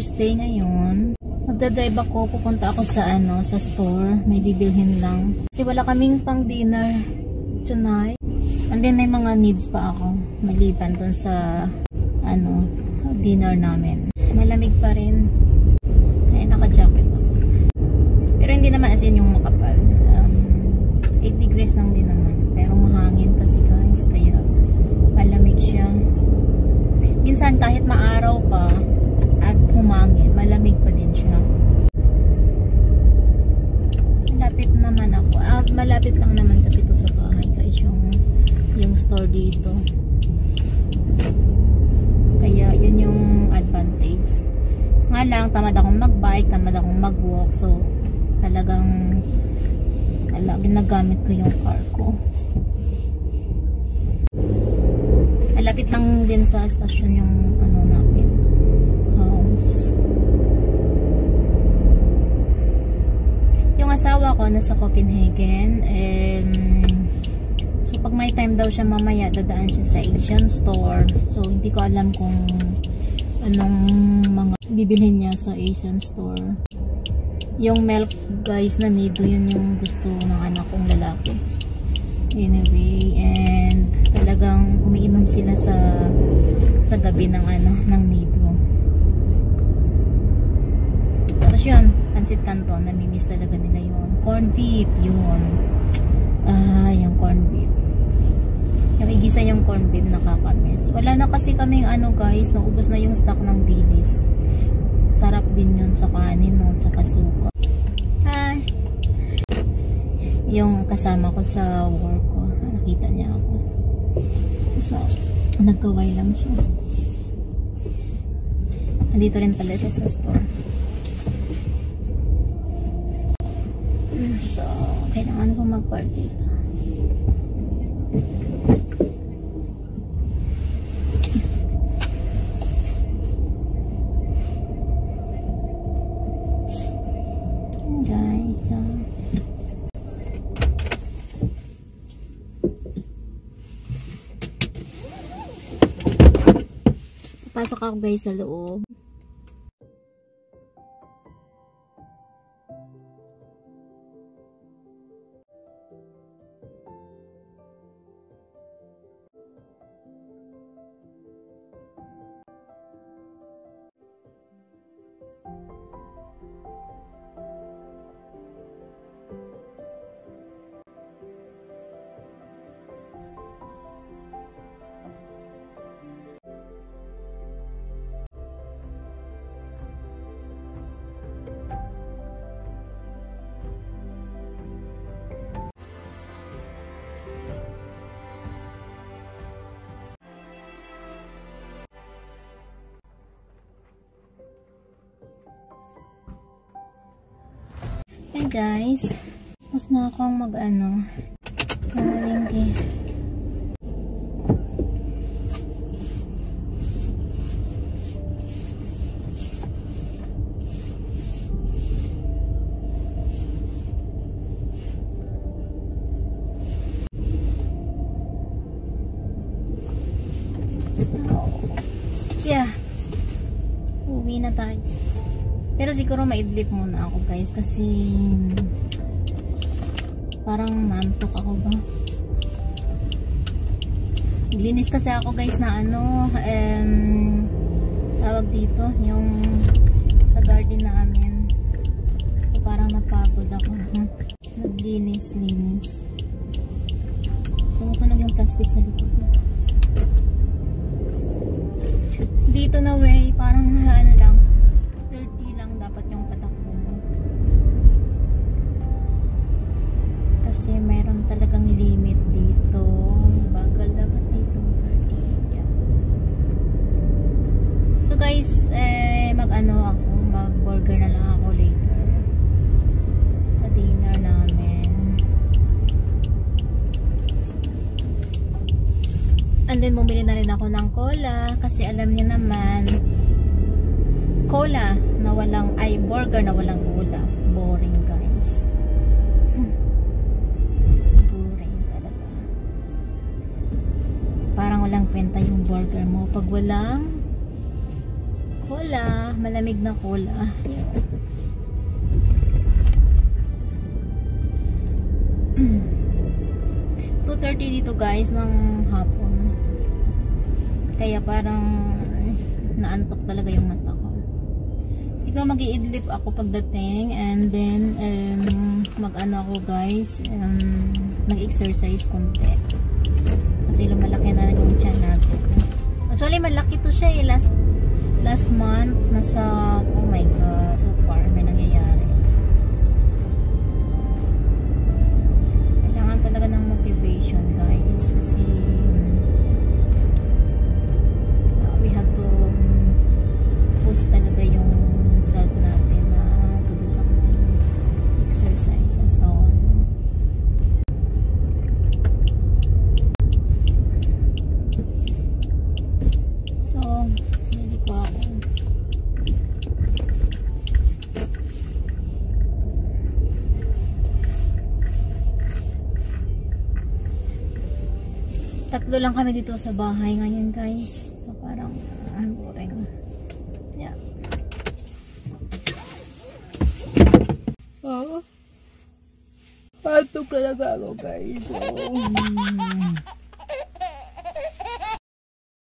first day ngayon. Magdadrive ako, pupunta ako sa sa store. May bibilhin lang. Kasi wala kaming pang dinner tonight. And then may mga needs pa ako. Maliban dun sa dinner namin. Malamig pa rin. Ay, naka-jacket ako. Pero hindi naman as in yung makapal. 8 degrees lang din naman. Pero mahangin kasi guys. Kaya malamig siya. Minsan kahit maaraw pa at humangin, malamig pa din siya. Malapit naman ako. Malapit lang naman kasi ito sa bahay guys. Yung store dito. Kaya yun yung advantage. Nga lang, tamad akong mag-bike, tamad akong mag-walk. So, talagang ginagamit ko yung car ko. Malapit lang din sa stasyon yung namin. House. Yung asawa ko nasa Copenhagen. So, pag may time daw siya mamaya, dadaan siya sa Asian store. So, hindi ko alam kung anong mga bibilhin niya sa Asian store. Yung milk, guys, na nido, yun yung gusto ng anak kong lalaki. Anyway, and talagang umiinom sila sa gabi ng ng nido. Tapos yun, pancit canton, namimiss talaga nila yun. Corn beef, yun. Yung corn beef. Yung igisa yung corn beef, nakakamiss. Wala na kasi kaming guys, naubos na yung stock ng dilis. Sarap din yun sa kanin, no? Sa kasuka. Yung kasama ko sa work ko, nakita niya ako. So, nagkaway lang siya. Nandito rin pala siya sa store. So, kailangan ko mag-party. Guys, pasok ako guys sa loob. Hey guys, mas na akong namalingki. So, yeah, uwi na tayo. Pero siguro maidlip muna ako guys kasi parang nantok ako ba. Linis kasi ako guys na tawag dito yung sa garden namin. So parang napagod ako. Naglinis. Tumutunog yung plastic sa likod. Dito na way parang lang dapat yung patakbo mo. Kasi meron talagang limit dito. Bagal dapat dito 30. Yeah. So guys, mag-burger na lang ako later sa dinner namin. And then bumili na rin ako ng cola kasi alam niyo naman cola na burger na walang cola. Boring guys. Boring talaga. Parang walang kwenta yung burger mo pag walang cola. malamig na cola. 2:30 dito guys ng hapon. Kaya parang naantok talaga yung mata ko. Siguro mag-iidlip ako pagdating and then mag-ano ako guys, mag-exercise konti. Kasi lumalaki na yung tiyan natin. Actually malaki to siya eh. Last month nasa, oh my god, so far may nangyayari. Kailangan talaga ng motivation guys kasi we have to push talaga yung self natin na to do something, exercise and so on. So hindi ko ako tatlo lang kami dito sa bahay ngayon guys, so parang boring. Yeah. Patok talaga ako guys. So,